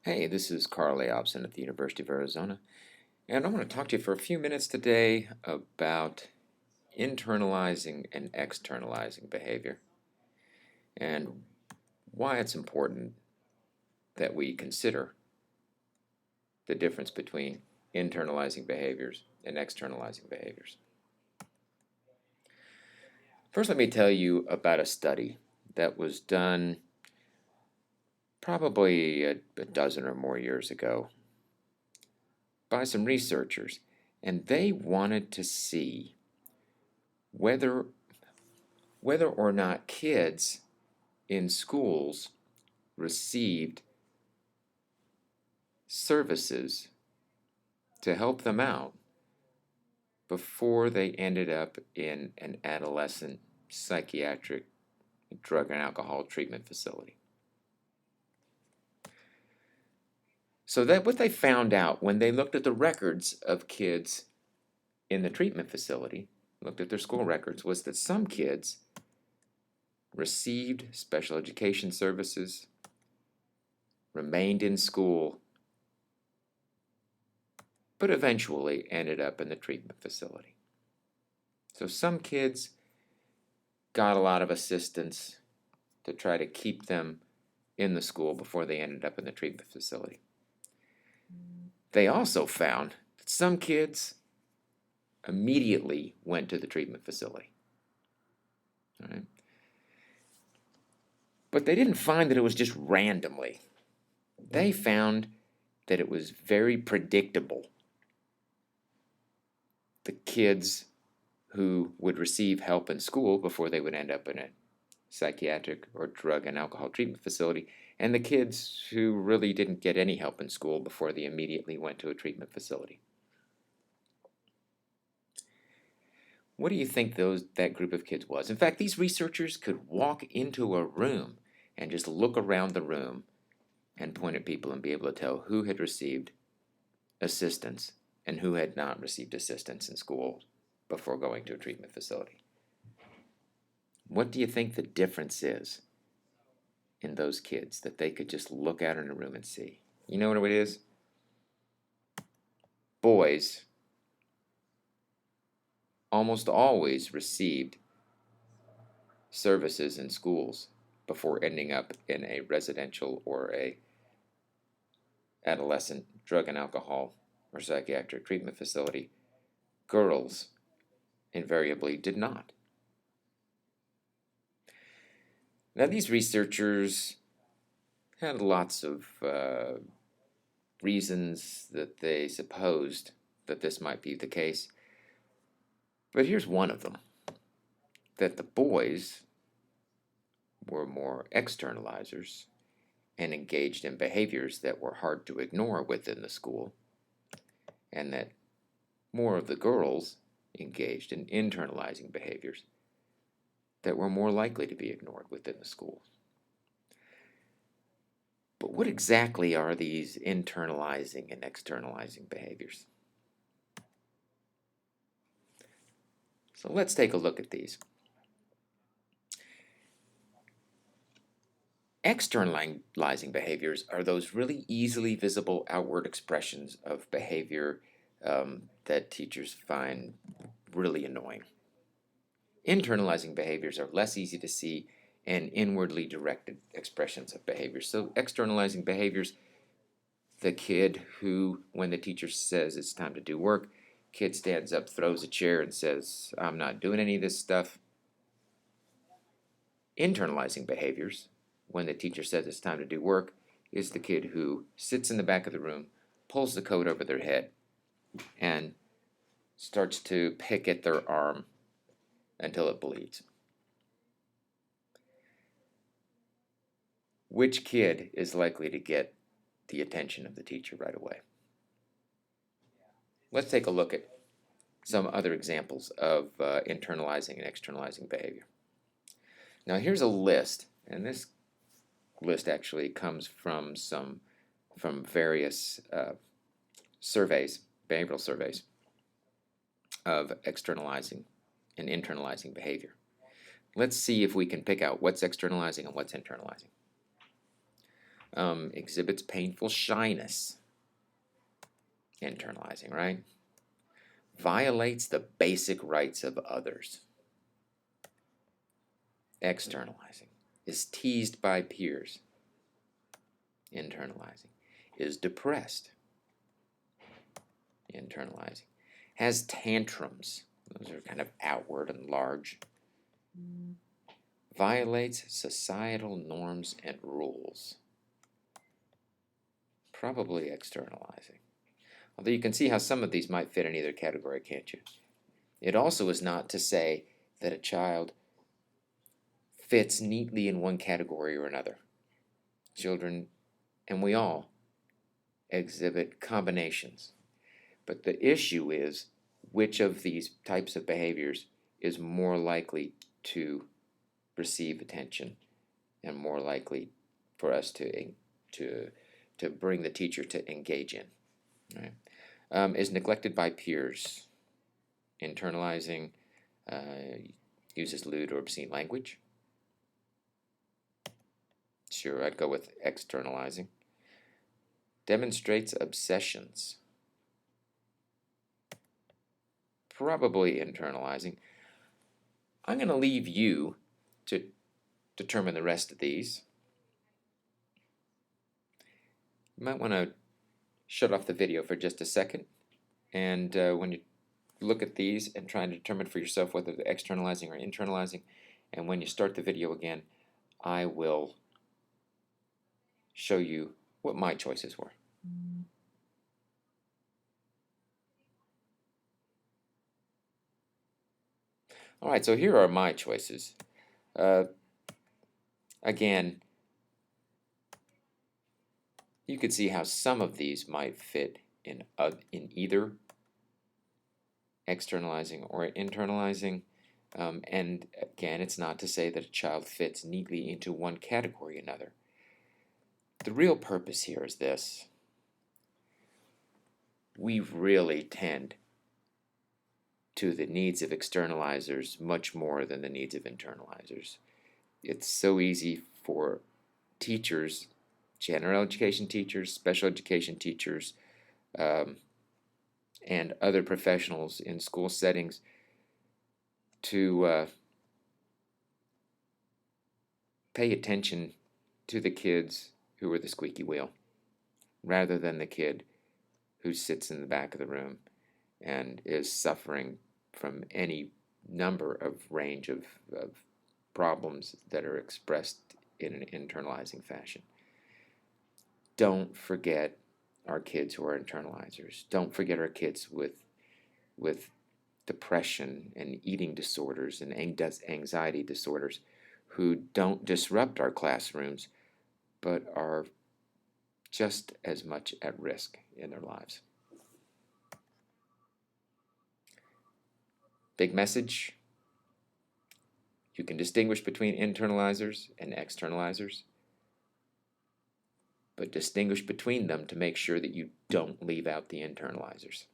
Hey, this is Carl Leobson at the University of Arizona, and I want to talk to you for a few minutes today about internalizing and externalizing behavior and why it's important that we consider the difference between internalizing behaviors and externalizing behaviors. First, let me tell you about a study that was done probably a dozen or more years ago by some researchers, and they wanted to see whether or not kids in schools received services to help them out before they ended up in an adolescent psychiatric drug and alcohol treatment facility. So that what they found out when they looked at the records of kids in the treatment facility, looked at their school records, was that some kids received special education services, remained in school, but eventually ended up in the treatment facility. So some kids got a lot of assistance to try to keep them in the school before they ended up in the treatment facility. They also found that some kids immediately went to the treatment facility. All right? But they didn't find that it was just randomly. They found that it was very predictable. The kids who would receive help in school before they would end up in a psychiatric or drug and alcohol treatment facility, and the kids who really didn't get any help in school before they immediately went to a treatment facility. What do you think that group of kids was? In fact, these researchers could walk into a room and just look around the room and point at people and be able to tell who had received assistance and who had not received assistance in school before going to a treatment facility. What do you think the difference is in those kids that they could just look out in a room and see? You know what it is? Boys almost always received services in schools before ending up in a residential or a adolescent drug and alcohol or psychiatric treatment facility. Girls invariably did not. Now, these researchers had lots of reasons that they supposed that this might be the case, but here's one of them: that the boys were more externalizers and engaged in behaviors that were hard to ignore within the school, and that more of the girls engaged in internalizing behaviors that were more likely to be ignored within the school. But what exactly are these internalizing and externalizing behaviors? So let's take a look at these. Externalizing behaviors are those really easily visible outward expressions of behavior that teachers find really annoying. Internalizing behaviors are less easy to see and inwardly directed expressions of behavior. So externalizing behaviors, the kid who, when the teacher says it's time to do work, kid stands up, throws a chair, and says, "I'm not doing any of this stuff." Internalizing behaviors, when the teacher says it's time to do work, is the kid who sits in the back of the room, pulls the coat over their head, and starts to pick at their arm until it bleeds. Which kid is likely to get the attention of the teacher right away? Let's take a look at some other examples of internalizing and externalizing behavior. Now here's a list, and this list actually comes from various surveys, behavioral surveys of externalizing and internalizing behavior. Let's see if we can pick out what's externalizing and what's internalizing. Exhibits painful shyness. Internalizing, right? Violates the basic rights of others. Externalizing. Is teased by peers. Internalizing. Is depressed. Internalizing. Has tantrums. Those are kind of outward and large. Violates societal norms and rules. Probably externalizing. Although you can see how some of these might fit in either category, can't you? It also is not to say that a child fits neatly in one category or another. Children, and we all, exhibit combinations. But the issue is which of these types of behaviors is more likely to receive attention and more likely for us to bring the teacher to engage in. Right? Is neglected by peers. Internalizing, uses lewd or obscene language. Sure, I'd go with externalizing. Demonstrates obsessions. Probably internalizing. I'm going to leave you to determine the rest of these. You might want to shut off the video for just a second, and when you look at these and try and determine for yourself whether they're externalizing or internalizing, and when you start the video again, I will show you what my choices were. All right, so here are my choices. Again, you can see how some of these might fit in either externalizing or internalizing. And again, it's not to say that a child fits neatly into one category or another. The real purpose here is this. We really tend to the needs of externalizers much more than the needs of internalizers. It's so easy for teachers, general education teachers, special education teachers, and other professionals in school settings to pay attention to the kids who are the squeaky wheel rather than the kid who sits in the back of the room and is suffering from any number of range of problems that are expressed in an internalizing fashion. Don't forget our kids who are internalizers. Don't forget our kids with depression and eating disorders and anxiety disorders who don't disrupt our classrooms but are just as much at risk in their lives. Big message: you can distinguish between internalizers and externalizers, but distinguish between them to make sure that you don't leave out the internalizers.